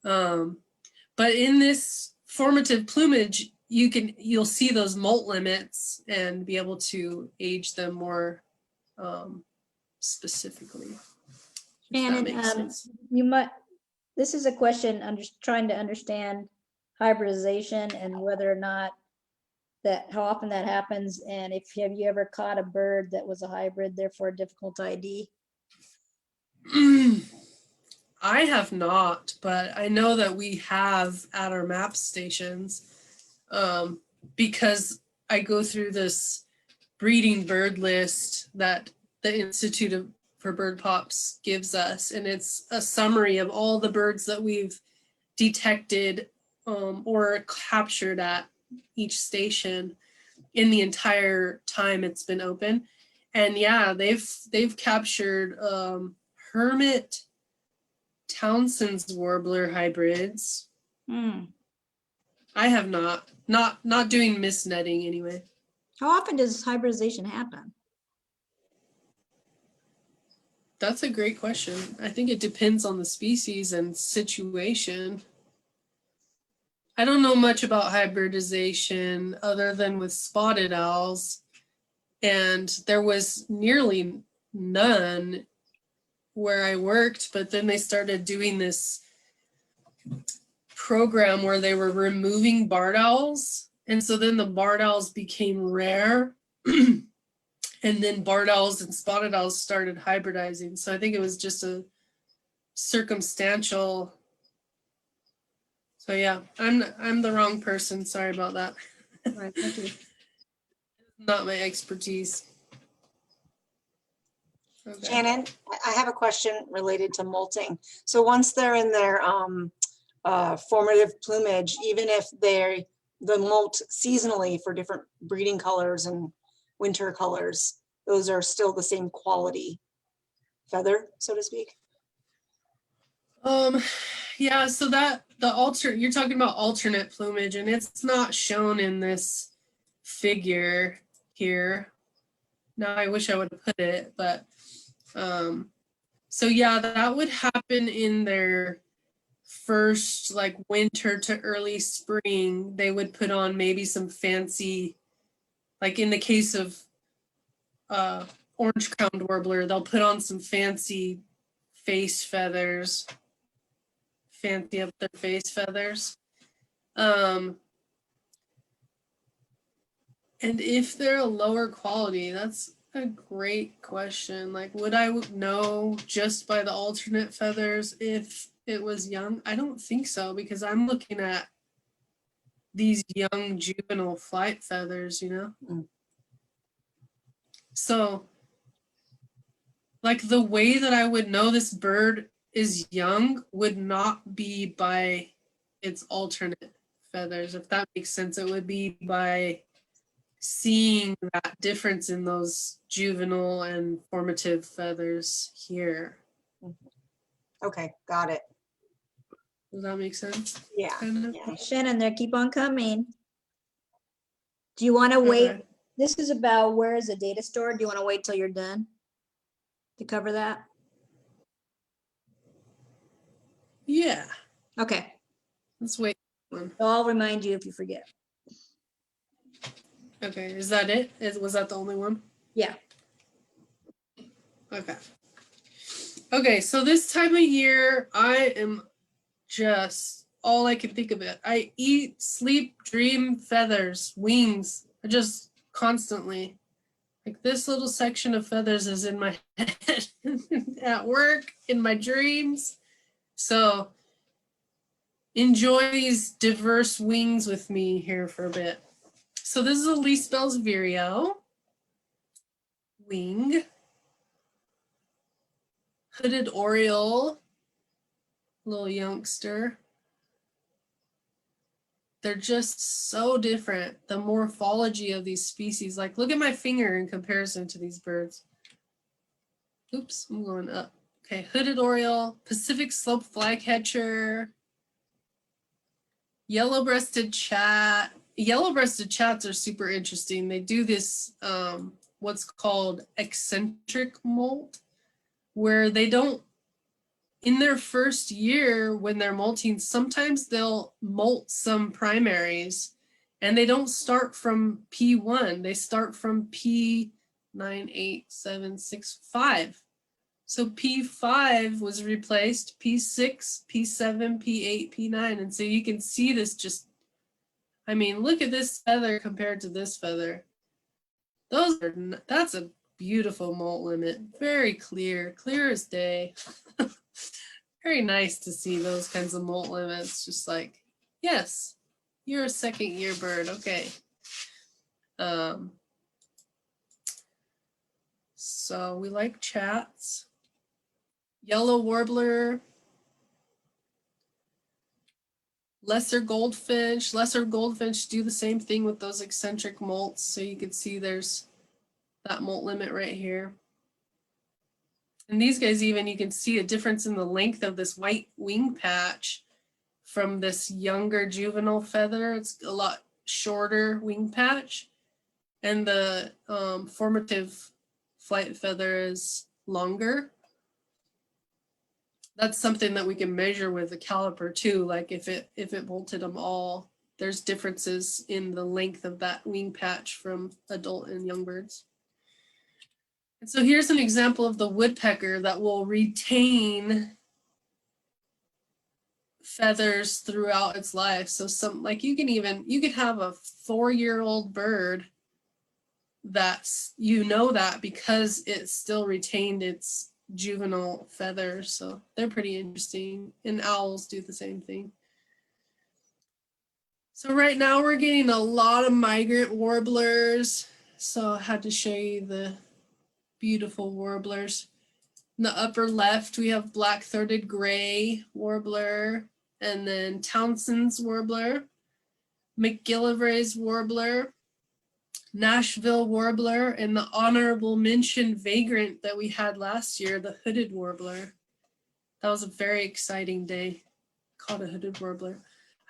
But in this formative plumage, you'll see those molt limits and be able to age them more specifically. Shannon, you might. This is a question trying to understand hybridization and whether or not how often that happens, and have you ever caught a bird that was a hybrid, therefore difficult to ID? I have not, but I know that we have at our map stations. because I go through this breeding bird list that the for Bird Pops gives us, and it's a summary of all the birds that we've detected or captured at each station in the entire time it's been open. And yeah, they've captured hermit Townsend's warbler hybrids. I have not doing misnetting anyway. How often does hybridization happen? That's a great question. I think it depends on the species and situation. I don't know much about hybridization other than with spotted owls, and there was nearly none where I worked, but then they started doing this program where they were removing barred owls, and so then the barred owls became rare. And then barred owls and spotted owls started hybridizing. So I think it was just a circumstantial. So yeah, I'm the wrong person. Sorry about that. All right, thank you. Not my expertise. Okay. Shannon, I have a question related to molting. So once they're in their formative plumage, even if they're the molt seasonally for different breeding colors and winter colors, those are still the same quality feather, so to speak? Yeah, so that you're talking about alternate plumage, and it's not shown in this figure here. Now I wish I would have put it, but so yeah, that would happen in their first like winter to early spring. They would put on maybe some fancy, like in the case of orange-crowned warbler, they'll put on some fancy face feathers, fancy up their face feathers. And if they're a lower quality, that's a great question. Like, would I know just by the alternate feathers if it was young? I don't think so, because I'm looking at these young juvenile flight feathers, you know? Mm. So, like, the way that I would know this bird is young would not be by its alternate feathers, if that makes sense. It would be by seeing that difference in those juvenile and formative feathers here. Okay, got it. Does that make sense? Yeah. Kind of? Yeah. Shannon, there, keep on coming. Do you want to wait? Okay. This is about where is the data stored? Do you want to wait till you're done to cover that? Yeah. Okay, Let's wait. One. so I'll remind you if you forget. Okay. Is that it? Was that the only one? Yeah. Okay. Okay. So this time of year, I am just all I can think of it. I eat, sleep, dream feathers, wings. I just constantly. Like this little section of feathers is in my head at work, in my dreams. So enjoy these diverse wings with me here for a bit. So this is a Leasbell's vireo wing. Hooded oriole, little youngster. They're just so different. The morphology of these species, like look at my finger in comparison to these birds. Oops, I'm going up. Okay, hooded oriole, Pacific slope flycatcher, yellow-breasted chat. Yellow-breasted chats are super interesting. They do this, what's called eccentric molt, where they don't, in their first year when they're molting, sometimes they'll molt some primaries and they don't start from P1, they start from P9, 8, 7, 6, 5. So P5 was replaced, P6, P7, P8, P9. And so you can see this just, I mean, look at this feather compared to this feather. That's a beautiful molt limit. Very clear, clear as day. Very nice to see those kinds of molt limits. Just like, yes, you're a second year bird. Okay, So we like chats. Yellow warbler, lesser goldfinch. Lesser goldfinch do the same thing with those eccentric molts. So you can see there's that molt limit right here. And these guys even, you can see a difference in the length of this white wing patch from this younger juvenile feather. It's a lot shorter wing patch. And the formative flight feather is longer. That's something that we can measure with the caliper too. Like if it bolted them all, there's differences in the length of that wing patch from adult and young birds. And so here's an example of the woodpecker that will retain feathers throughout its life. So some, like you could have a 4-year-old bird that's, that because it still retained its juvenile feathers. So they're pretty interesting. And owls do the same thing. So right now we're getting a lot of migrant warblers. So I had to show you the beautiful warblers. In the upper left, we have black-throated gray warbler, and then Townsend's warbler, McGillivray's warbler, Nashville warbler, and the honorable mention vagrant that we had last year, the hooded warbler. That was a very exciting day. Called a hooded warbler.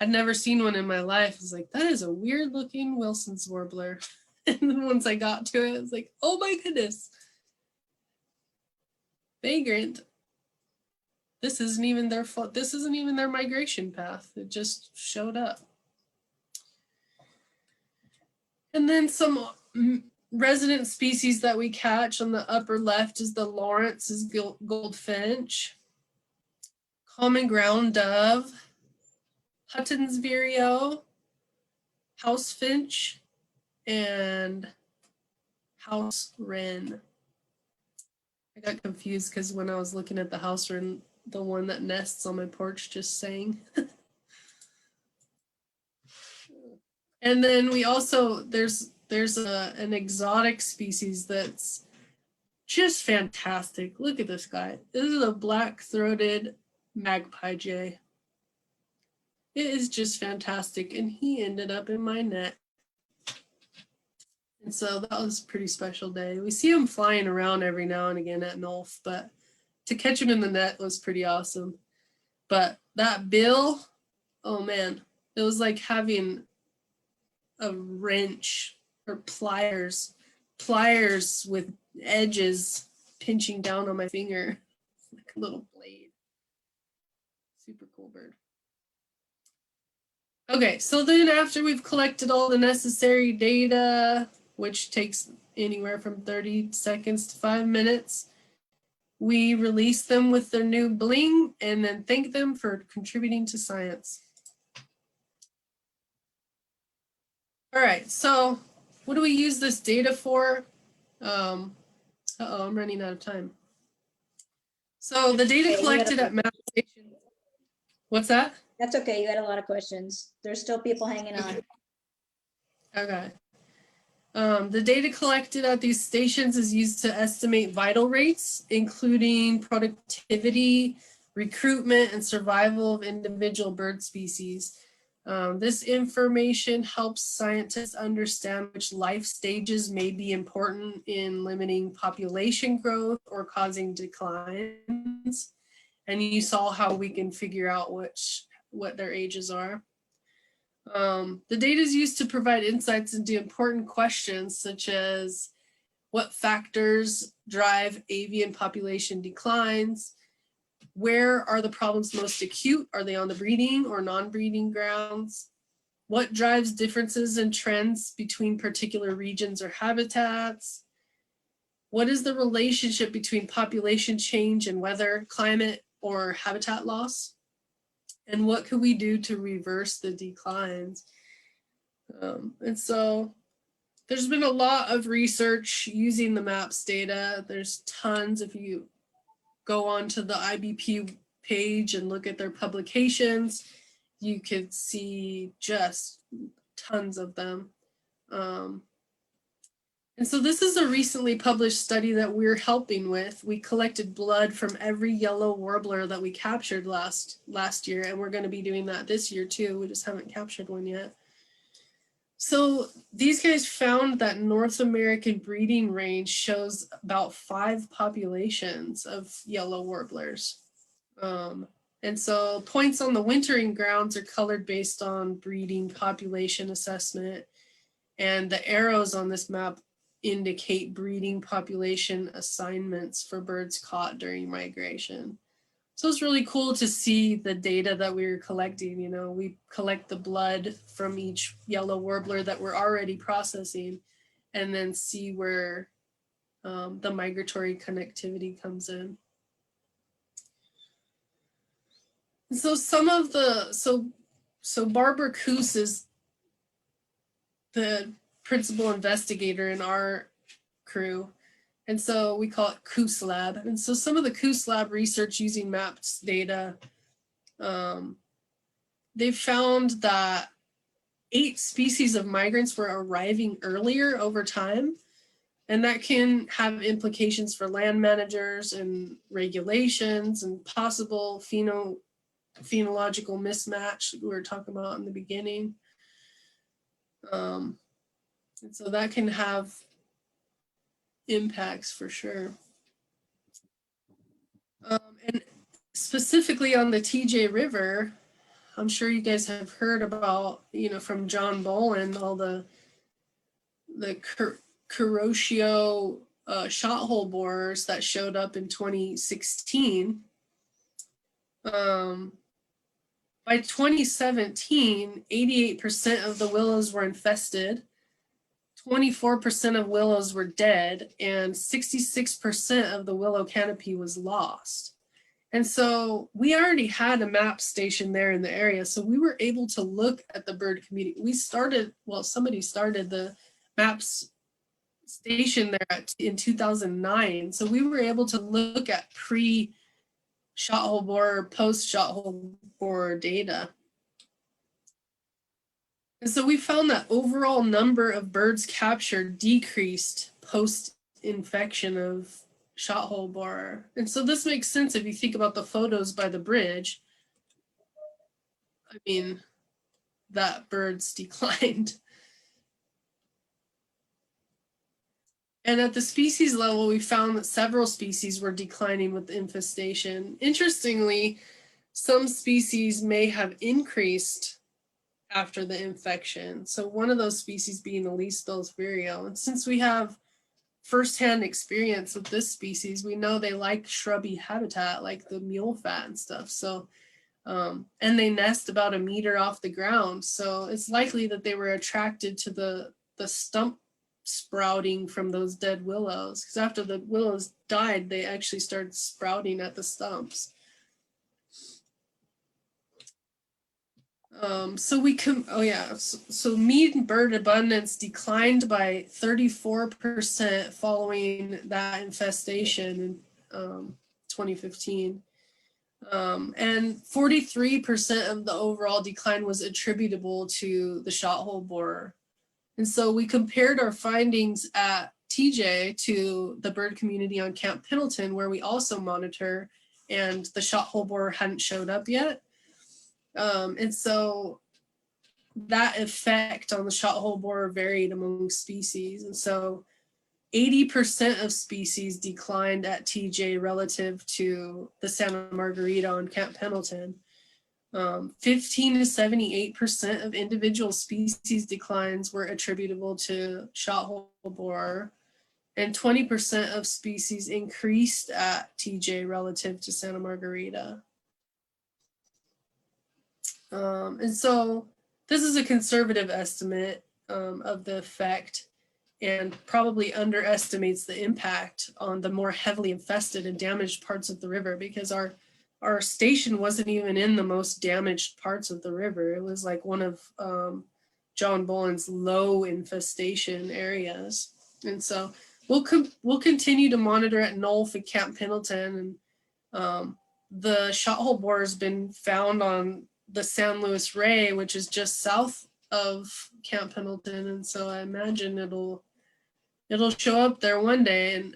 I'd never seen one in my life. I was like, that is a weird looking Wilson's warbler. And then once I got to it, I was like, oh my goodness. Vagrant. This isn't even their migration path. It just showed up. And then some resident species that we catch on the upper left is the Lawrence's goldfinch, common ground dove, Hutton's vireo, house finch, and house wren. I got confused because when I was looking at the house wren, the one that nests on my porch just sang. And then we also, there's an exotic species that's just fantastic. Look at this guy. This is a black-throated magpie jay. It is just fantastic. And he ended up in my net. And so that was a pretty special day. We see him flying around every now and again at NOLF, but to catch him in the net was pretty awesome. But that bill, oh man, it was like having a wrench or pliers with edges pinching down on my finger, like a little blade. Super cool bird. Okay, so then after we've collected all the necessary data, which takes anywhere from 30 seconds to 5 minutes, we release them with their new bling and then thank them for contributing to science. All right, so what do we use this data for? I'm running out of time. So the data collected at map station. What's that? That's okay, you had a lot of questions. There's still people hanging on. Okay. The data collected at these stations is used to estimate vital rates, including productivity, recruitment, and survival of individual bird species. This information helps scientists understand which life stages may be important in limiting population growth or causing declines. And you saw how we can figure out what their ages are. The data is used to provide insights into important questions such as what factors drive avian population declines, where are the problems most acute, are they on the breeding or non-breeding grounds, what drives differences in trends between particular regions or habitats, what is the relationship between population change and weather, climate, or habitat loss? And what could we do to reverse the declines? And so there's been a lot of research using the MAPS data. There's tons. If you go onto the IBP page and look at their publications, you could see just tons of them. And so this is a recently published study that we're helping with. We collected blood from every yellow warbler that we captured last year, and we're going to be doing that this year too. We just haven't captured one yet. So these guys found that North American breeding range shows about 5 populations of yellow warblers. And so points on the wintering grounds are colored based on breeding population assessment. And the arrows on this map indicate breeding population assignments for birds caught during migration. So it's really cool to see the data that we were collecting. You know, we collect the blood from each yellow warbler that we're already processing, and then see where the migratory connectivity comes in. And so some of the, so Barbara Coos is the principal investigator in our crew. And so we call it Coos Lab. And so some of the Coos Lab research using MAPS data, they found that 8 species of migrants were arriving earlier over time. And that can have implications for land managers and regulations and possible phenological mismatch that we were talking about in the beginning. And so that can have impacts for sure. And specifically on the TJ River, I'm sure you guys have heard about, you know, from John Bolin, all the Kuroshio shot hole borers that showed up in 2016. By 2017, 88% of the willows were infested, 24% of willows were dead, and 66% of the willow canopy was lost. And so we already had a map station there in the area. So we were able to look at the bird community. We started, well, somebody started the maps station there in 2009. So we were able to look at pre-shot hole borer, post-shot hole borer data. And so we found that overall number of birds captured decreased post-infection of shot hole borer. And so this makes sense if you think about the photos by the bridge. I mean, that birds declined. And at the species level, we found that several species were declining with infestation. Interestingly, some species may have increased after the infection. So one of those species being the least Bill's vireo. And since we have firsthand experience with this species, we know they like shrubby habitat like the mule fat and stuff. So, and they nest about 1 meter off the ground. So it's likely that they were attracted to the stump sprouting from those dead willows, because after the willows died, they actually started sprouting at the stumps. So mean bird abundance declined by 34% following that infestation in 2015. And 43% of the overall decline was attributable to the shot hole borer. And so we compared our findings at TJ to the bird community on Camp Pendleton, where we also monitor, and the shot hole borer hadn't showed up yet. And so that effect on the shot hole borer varied among species. And so 80% of species declined at TJ relative to the Santa Margarita on Camp Pendleton. 15 to 78% of individual species declines were attributable to shot hole borer, and 20% of species increased at TJ relative to Santa Margarita. And so this is a conservative estimate of the effect, and probably underestimates the impact on the more heavily infested and damaged parts of the river, because our station wasn't even in the most damaged parts of the river. It was like one of John Bolin's low infestation areas. And so we'll continue to monitor at NOLF at Camp Pendleton, and the shot hole borer has been found on the San Luis Rey, which is just south of Camp Pendleton. And so I imagine it'll it'll show up there one day. And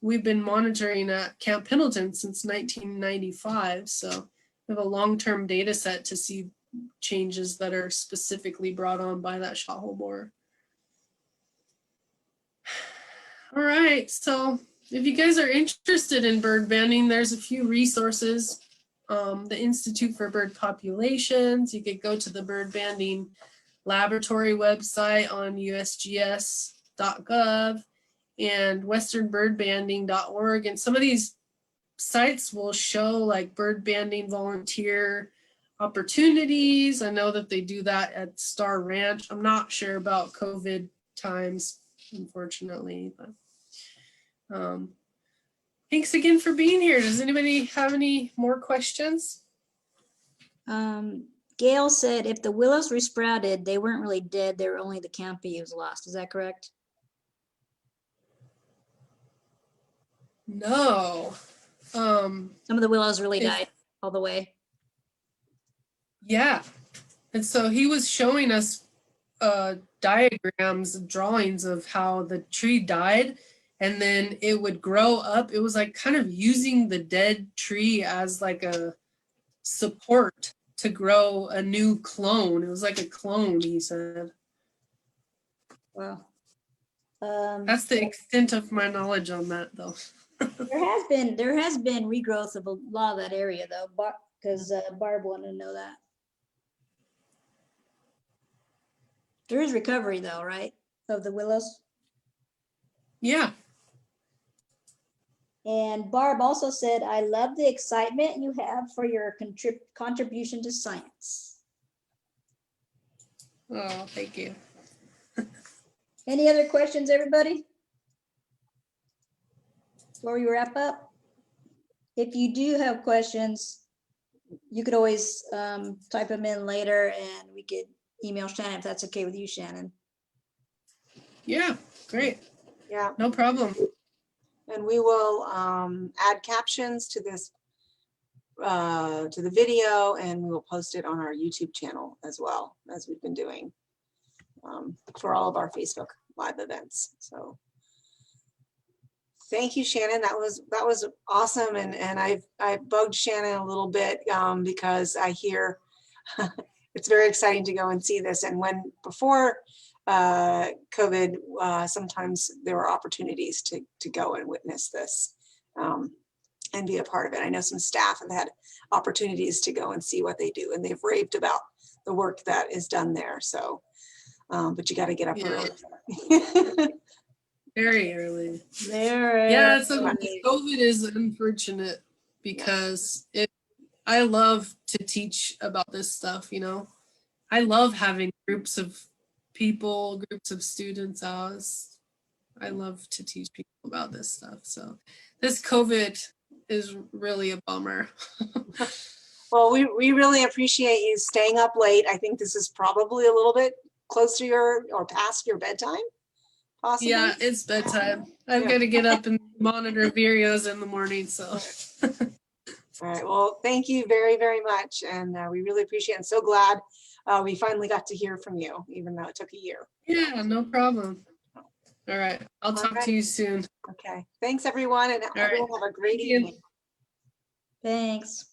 we've been monitoring at Camp Pendleton since 1995. So we have a long-term data set to see changes that are specifically brought on by that shot hole borer. All right, so if you guys are interested in bird banding, there's a few resources. The Institute for Bird Populations, you could go to the bird banding laboratory website on USGS.gov and westernbirdbanding.org. And some of these sites will show like bird banding volunteer opportunities. I know that they do that at Star Ranch. I'm not sure about COVID times, unfortunately, but thanks again for being here. Does anybody have any more questions? Gail said if the willows resprouted, they weren't really dead. They were only the canopy was lost. Is that correct? No. Some of the willows really died all the way. Yeah. And so he was showing us diagrams, drawings of how the tree died, and then it would grow up. It was like kind of using the dead tree as like a support to grow a new clone. It was like a clone, he said. Wow. That's the extent of my knowledge on that, though. there has been regrowth of a lot of that area, though, because Barb wanted to know that. There is recovery, though, right, of the willows? Yeah. And Barb also said, I love the excitement you have for your contribution to science. Oh, thank you. Any other questions, everybody? Before we wrap up? If you do have questions, you could always type them in later and we could email Shannon if that's okay with you, Shannon. Yeah, great. Yeah. No problem. And we will add captions to this, to the video, and we will post it on our YouTube channel as well, as we've been doing for all of our Facebook Live events. So thank you, Shannon. That was awesome. And I bugged Shannon a little bit because I hear it's very exciting to go and see this. And before COVID, sometimes there were opportunities to go and witness this and be a part of it. I know some staff have had opportunities to go and see what they do, and they've raved about the work that is done there. So, but you got to get up early. Very early. There. Yeah, so COVID is unfortunate because I love to teach about this stuff, you know. I love having groups of people, groups of students out. I love to teach people about this stuff. So this COVID is really a bummer. Well, we really appreciate you staying up late. I think this is probably a little bit close to or past your bedtime, possibly. Yeah, it's bedtime. I've got to get up and monitor Vireos in the morning, so. All right, well, thank you very, very much. And we really appreciate it. I'm so glad we finally got to hear from you, even though it took a year. Yeah, no problem. All right, I'll talk to you soon. Okay, thanks everyone, and everyone have a great evening. Thanks.